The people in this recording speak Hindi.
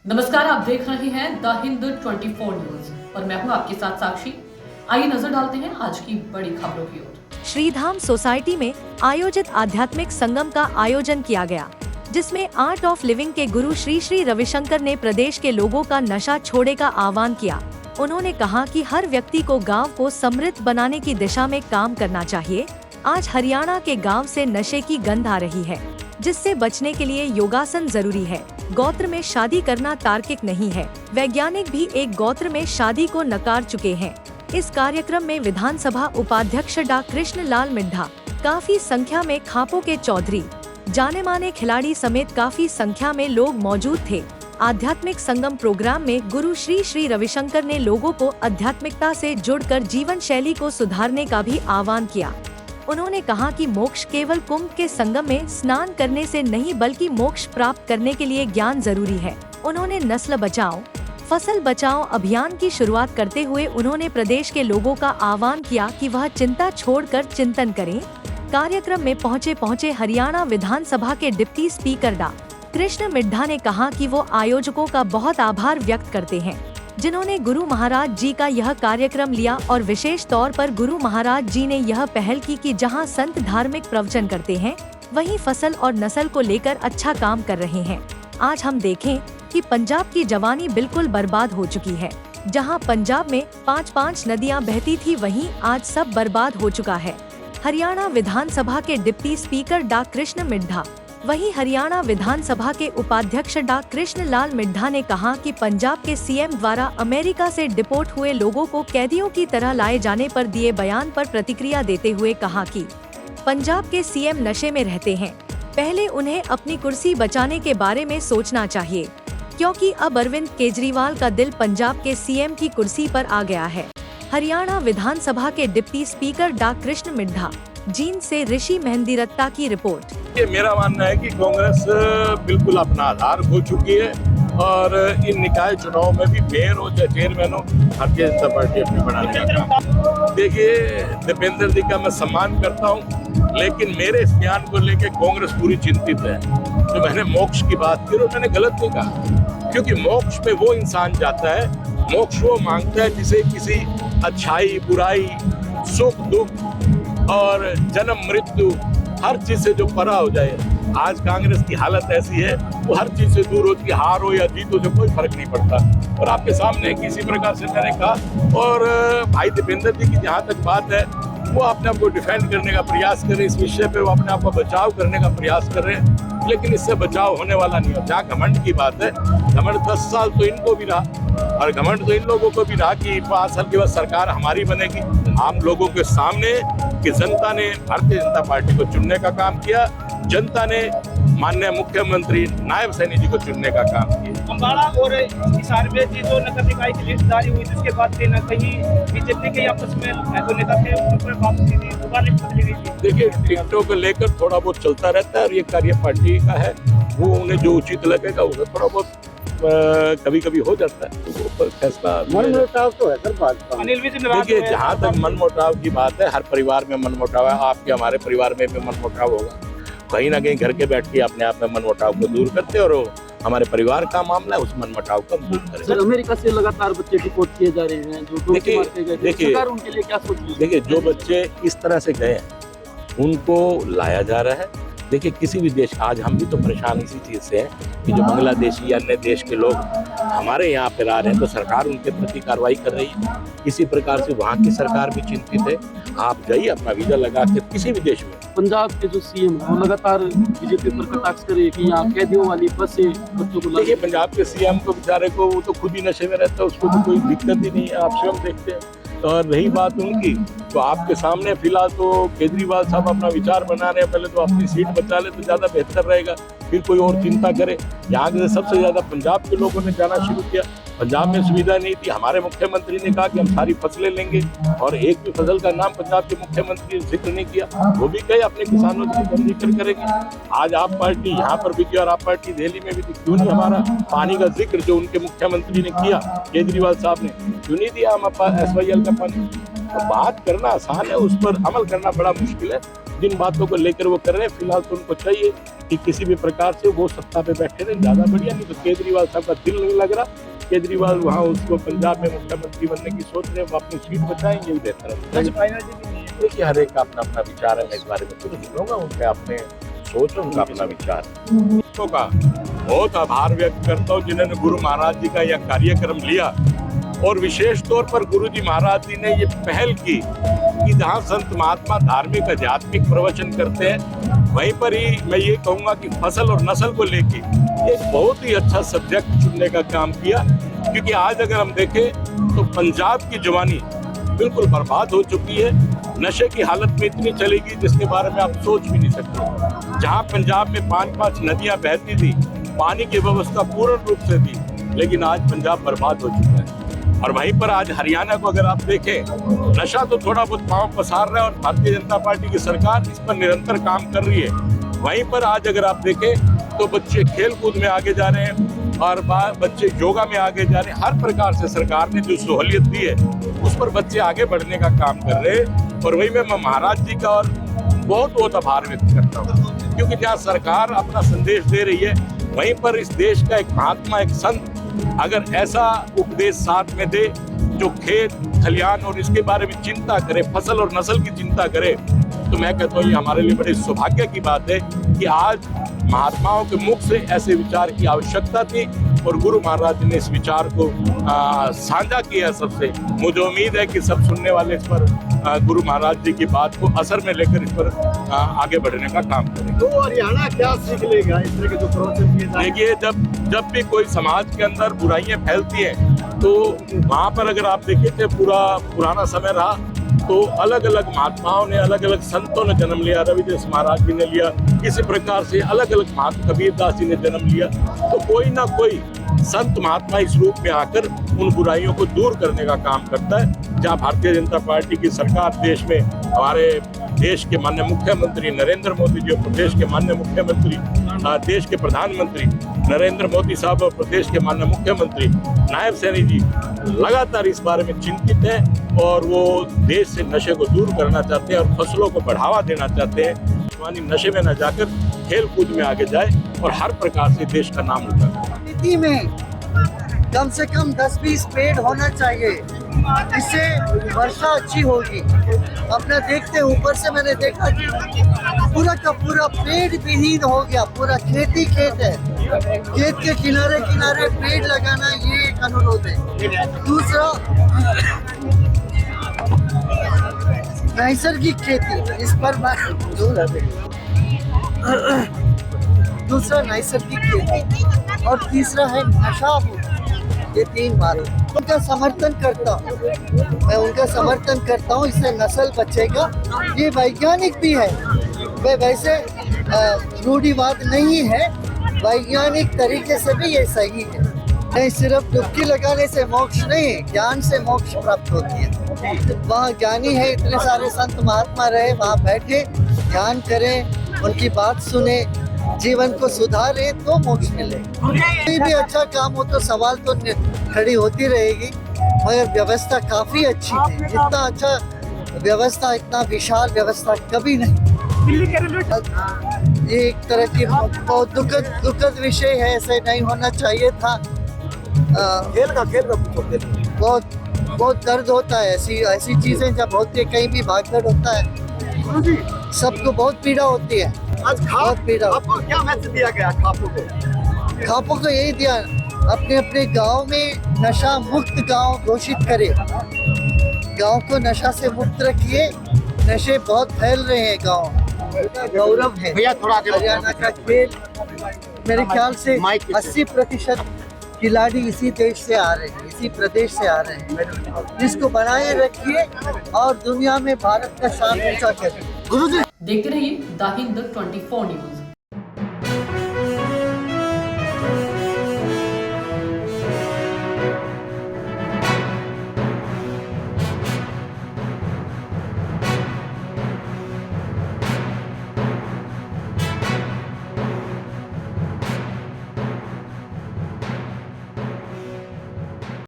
नमस्कार, आप देख रहे हैं द हिंद 24 न्यूज और मैं हूं आपके साथ साक्षी। आइए नजर डालते हैं आज की बड़ी खबरों की ओर। श्रीधाम सोसाइटी में आयोजित आध्यात्मिक संगम का आयोजन किया गया, जिसमें आर्ट ऑफ लिविंग के गुरु श्री श्री रविशंकर ने प्रदेश के लोगों का नशा छोड़ने का आह्वान किया। उन्होंने कहा कि हर व्यक्ति को गांव को समृद्ध बनाने की दिशा में काम करना चाहिए। आज हरियाणा के गांव से नशे की गंध आ रही है, जिससे बचने के लिए योगासन जरूरी है। गोत्र में शादी करना तार्किक नहीं है। वैज्ञानिक भी एक गोत्र में शादी को नकार चुके हैं। इस कार्यक्रम में विधानसभा उपाध्यक्ष डा कृष्ण लाल मिड्ढा, काफी संख्या में खापों के चौधरी, जाने माने खिलाड़ी समेत काफी संख्या में लोग मौजूद थे। आध्यात्मिक संगम प्रोग्राम में गुरु श्री श्री रविशंकर ने लोगों को आध्यात्मिकता से जुड़कर जीवन शैली को सुधारने का भी आह्वान किया। उन्होंने कहा कि मोक्ष केवल कुंभ के संगम में स्नान करने से नहीं बल्कि मोक्ष प्राप्त करने के लिए ज्ञान जरूरी है। उन्होंने नस्ल बचाओ फसल बचाओ अभियान की शुरुआत करते हुए उन्होंने प्रदेश के लोगों का आह्वान किया कि वह चिंता छोड़कर चिंतन करें। कार्यक्रम में पहुंचे हरियाणा विधानसभा के डिप्टी स्पीकर डा कृष्ण मिड्ढा ने कहा कि वो आयोजकों का बहुत आभार व्यक्त करते हैं, जिन्होंने गुरु महाराज जी का यह कार्यक्रम लिया और विशेष तौर पर गुरु महाराज जी ने यह पहल की कि जहां संत धार्मिक प्रवचन करते हैं, वहीं फसल और नस्ल को लेकर अच्छा काम कर रहे हैं। आज हम देखें कि पंजाब की जवानी बिल्कुल बर्बाद हो चुकी है। जहां पंजाब में 5-5 नदियां बहती थी, वहीं आज सब बर्बाद हो चुका है। हरियाणा विधानसभा के डिप्टी स्पीकर डा कृष्ण मिड्ढा, वहीं हरियाणा विधानसभा के उपाध्यक्ष डा कृष्ण लाल मिड्ढा ने कहा कि पंजाब के सीएम द्वारा अमेरिका से डिपोर्ट हुए लोगों को कैदियों की तरह लाए जाने पर दिए बयान पर प्रतिक्रिया देते हुए कहा कि पंजाब के सीएम नशे में रहते हैं। पहले उन्हें अपनी कुर्सी बचाने के बारे में सोचना चाहिए, क्योंकि अब अरविंद केजरीवाल का दिल पंजाब के सीएम की कुर्सी पर आ गया है। हरियाणा विधानसभा के डिप्टी स्पीकर डा कृष्ण मिड्ढा, जींद से ऋषि मेहंदीरत्ता की रिपोर्ट। मेरा मानना है कि कांग्रेस बिल्कुल अपना आधार खो चुकी है और इन निकाय चुनाव में भी मेयर हो चाहे चेयरमैन हो, भारतीय जनता पार्टी अपनी बनाने का काम। देखिए, दीपेंद्र जी का मैं सम्मान करता हूँ, लेकिन मेरे इस बयान को लेकर कांग्रेस पूरी चिंतित है। तो मैंने मोक्ष की बात की और मैंने गलत नहीं कहा, क्योंकि मोक्ष में वो इंसान जाता है, मोक्ष वो मांगता है जिसे किसी अच्छाई बुराई सुख दुख और जन्म मृत्यु हर चीज से जो परा हो जाए। आज कांग्रेस की हालत ऐसी है, वो हर चीज से दूर होती है, हार हो या जीत हो, जो कोई फर्क नहीं पड़ता। और आपके सामने किसी प्रकार से मैंने कहा, और भाई दीपेंद्र जी की जहाँ तक बात है, वो अपने आप को डिफेंड करने का प्रयास कर रहे हैं, इस विषय पे वो अपने आप को बचाव करने का प्रयास कर रहे हैं, लेकिन इससे बचाव होने वाला नहीं है। जहाँ घमंड की बात है, घमंड 10 साल तो इनको भी रहा और घमंड तो इन लोगों को भी रहा कि 5 साल के बाद सरकार हमारी बनेगी। आम लोगों के सामने कि जनता ने भारतीय जनता पार्टी को चुनने का काम किया, जनता ने माननीय मुख्यमंत्री नायब सैनी जी को चुनने का काम किया। अम्बाड़ा और हिसार में जो नगर निकाय की लिस्ट जारी हुई, जिसके बाद कहीं न कहीं बीजेपी के आपस में जो नेता थे उन पर बात हुई थी, दोबारा लिस्ट बदली गई थी। देखिए, टिकटों को लेकर थोड़ा बहुत चलता रहता है और ये कार्य पार्टी का है, वो उन्हें जो उचित लगेगा वो थोड़ा बहुत कभी कभी हो जाता है, तो वो फैसला मनमुटाव तो है सर बात का। देखिए, जहाँ तक मनमुटाव की बात है, हर परिवार में मनमुटाव है, आपके हमारे परिवार में भी मनमुटाव होगा। कहीं ना कहीं घर के बैठ के अपने आप में मनमुटाव को दूर करते और हमारे परिवार का मामला है, उस मनमुटाव को दूर करें। सर, अमेरिका से लगातार बच्चे डिपोर्ट किए जा रहे हैं, जो देखिए सरकार उनके लिए क्या सोच रही है? देखिए, जो बच्चे इस तरह से गए हैं उनको लाया जा रहा है। देखिए, किसी भी देश, आज हम भी तो परेशान इसी चीज से हैं कि जो बांग्लादेशी या अन्य देश के लोग हमारे यहाँ पे आ रहे हैं, तो सरकार उनके प्रति कार्रवाई कर रही है। इसी प्रकार से वहाँ की सरकार भी चिंतित है। आप जाइए, अपना वीजा लगा के किसी भी देश में। पंजाब के जो सीएम वो लगातार बीजेपी पर कटाक्ष करे कि यहाँ कैदियों वाली बस से बच्चों को। देखिए, पंजाब के सीएम को बेचारे को, वो तो खुद ही नशे में रहता है, उसको तो कोई दिक्कत ही नहीं है, आप स्वयं देखते हैं। और रही बात उनकी, तो आपके सामने फिलहाल तो केजरीवाल साहब अपना विचार बना रहे हैं, पहले तो अपनी सीट बचा ले तो ज्यादा बेहतर रहेगा, फिर कोई और चिंता करे। यहाँ के सबसे ज्यादा पंजाब के लोगों ने जाना शुरू किया। पंजाब में सुविधा नहीं थी, हमारे मुख्यमंत्री ने कहा कि हम सारी फसलें लेंगे, और एक भी फसल का नाम पंजाब के मुख्यमंत्री ने जिक्र नहीं किया। वो भी कहे अपने किसानों की हम जिक्र करेंगे। आज आप पार्टी यहाँ पर भी की और आप पार्टी दिल्ली में भी थी, क्यों नहीं हमारा पानी का जिक्र जो उनके मुख्यमंत्री ने किया, केजरीवाल साहब ने, क्यों नहीं दिया हम SYL का पानी? तो बात करना आसान है, उस पर अमल करना बड़ा मुश्किल है। जिन बातों को लेकर वो कर रहे हैं, फिलहाल तो उनको चाहिए कि किसी भी प्रकार से वो सत्ता पे बैठे रहे, ज्यादा बढ़िया। नहीं तो केजरीवाल साहब का दिल नहीं लग रहा, केजरीवाल वहाँ उसको पंजाब में मुख्यमंत्री बनने की सोच रहे, वो अपनी सीट बचाएंगे, ये बेहतर है। देखिए हर एक का अपना अपना विचार है, मैं इस बारे में कुछ नहीं कहूँगा, उनके अपने सोच है, उनका अपना विचार है। तो का बहुत आभार व्यक्त करता हूँ जिन्होंने गुरु महाराज जी का यह कार्यक्रम लिया, और विशेष तौर पर गुरु जी महाराज जी ने ये पहल की कि जहाँ संत महात्मा धार्मिक आध्यात्मिक प्रवचन करते हैं, वहीं पर ही मैं ये कहूँगा कि फसल और नस्ल को लेके एक बहुत ही अच्छा सब्जेक्ट चुनने का काम किया। क्योंकि आज अगर हम देखें तो पंजाब की जवानी बिल्कुल बर्बाद हो चुकी है, नशे की हालत में इतनी चलेगी जिसके बारे में आप सोच भी नहीं सकते। जहाँ पंजाब में 5-5 नदियाँ बहती थी, पानी की व्यवस्था पूर्ण रूप से थी, लेकिन आज पंजाब बर्बाद हो चुका है। और वहीं पर आज हरियाणा को अगर आप देखें, नशा तो थोड़ा बहुत पांव पसार रहा है और भारतीय जनता पार्टी की सरकार इस पर निरंतर काम कर रही है। वहीं पर आज अगर आप देखें तो बच्चे खेल कूद में आगे जा रहे हैं और बच्चे योगा में आगे जा रहे हैं। हर प्रकार से सरकार ने जो सहूलियत दी है उस पर बच्चे आगे बढ़ने का काम कर रहे हैं। और वही मैं महाराज जी का और बहुत बहुत आभार व्यक्त करता हूँ, क्योंकि जहाँ सरकार अपना संदेश दे रही है, वहीं पर इस देश का एक महात्मा, एक संत अगर ऐसा उपदेश साथ में दे जो खेत खलियान और इसके बारे में चिंता करे, फसल और नस्ल की चिंता करे, तो मैं कहता हूँ ये हमारे लिए बड़े सौभाग्य की बात है कि आज महात्माओं के मुख से ऐसे विचार की आवश्यकता थी और गुरु महाराज ने इस विचार को साझा किया सबसे। मुझे उम्मीद है कि सब सुनने वाले इस पर गुरु महाराज जी की बात को असर में लेकर इस पर आगे बढ़ने का काम करें। तो हरियाणा क्या सीख लेगा इस तरह के जो प्रवचन किए जाए? देखिए जब भी कोई समाज के अंदर बुराइयां फैलती हैं तो वहाँ पर अगर आप देखिए तो पुराना समय रहा तो अलग अलग महात्माओं ने, अलग अलग संतों ने जन्म लिया। रविदास महाराज जी ने लिया, इसी प्रकार से अलग अलग महात्मा कबीरदास जी ने जन्म लिया। तो कोई ना कोई संत महात्मा इस रूप में आकर उन बुराइयों को दूर करने का काम करता है। जहाँ भारतीय जनता पार्टी की सरकार देश में, हमारे देश के माननीय मुख्यमंत्री नरेंद्र मोदी जी और प्रदेश के माननीय मुख्यमंत्री, देश के प्रधानमंत्री नरेंद्र मोदी साहब और प्रदेश के माननीय मुख्यमंत्री नायब सैनी जी लगातार इस बारे में चिंतित हैं और वो देश से नशे को दूर करना चाहते हैं और फसलों को बढ़ावा देना चाहते हैं। जवानी नशे में न जाकर खेल कूद में आगे जाए और हर प्रकार से देश का नाम ऊंचा करे। नीति में कम से कम 10-20 पेड़ होना चाहिए, इससे वर्षा अच्छी होगी। अपना देखते ऊपर से मैंने देखा कि पूरा का पूरा पेड़ विहीन हो गया, पूरा खेत ही खेत है। खेत के किनारे किनारे पेड़ लगाना ये एक अनुरोध है। दूसरा नैसर्गिक खेती, इस पर दूसरा नैसर्गिक खेती और तीसरा है नशा मुक्त। ये 3 बात उनका समर्थन करता हूँ, मैं उनका समर्थन करता हूँ। इससे नस्ल बचेगा, ये वैज्ञानिक भी है, वे वैसे रूढ़िवाद नहीं है, वैज्ञानिक तरीके से भी ये सही है। नहीं सिर्फ डुबकी लगाने से मोक्ष नहीं, ज्ञान से मोक्ष प्राप्त होती है। वहाँ ज्ञानी है, इतने सारे संत महात्मा रहे, वहाँ बैठे ध्यान करें, उनकी बात सुने, जीवन को सुधारे तो मोक्ष मिले। कोई भी अच्छा काम हो तो सवाल तो खड़ी होती रहेगी, मगर व्यवस्था काफी अच्छी थी। इतना अच्छा व्यवस्था, इतना विशाल व्यवस्था कभी नहीं। ये एक तरह की बहुत दुखद विषय है, ऐसे नहीं होना चाहिए था। खेल का बहुत दर्द होता है, ऐसी चीजें जब होती है, कहीं भी भागदौड़ होता है, सबको बहुत पीड़ा होती है। आज बहुत पीड़ा। आपको क्या मैसेज दिया गया खापों को यही दिया, अपने अपने गांव में नशा मुक्त गांव घोषित करे, गांव को नशा से मुक्त रखिए। नशे बहुत फैल रहे हैं गांव, गौरव है भैया थोड़ा हरियाणा का खेल। मेरे ख्याल से 80% खिलाड़ी इसी देश से आ रहे हैं, इसी प्रदेश से आ रहे हैं। इसको बनाए रखिए और दुनिया में भारत का शान ऊंचा करिए। देखते रहिए द हिंद 24 न्यूज।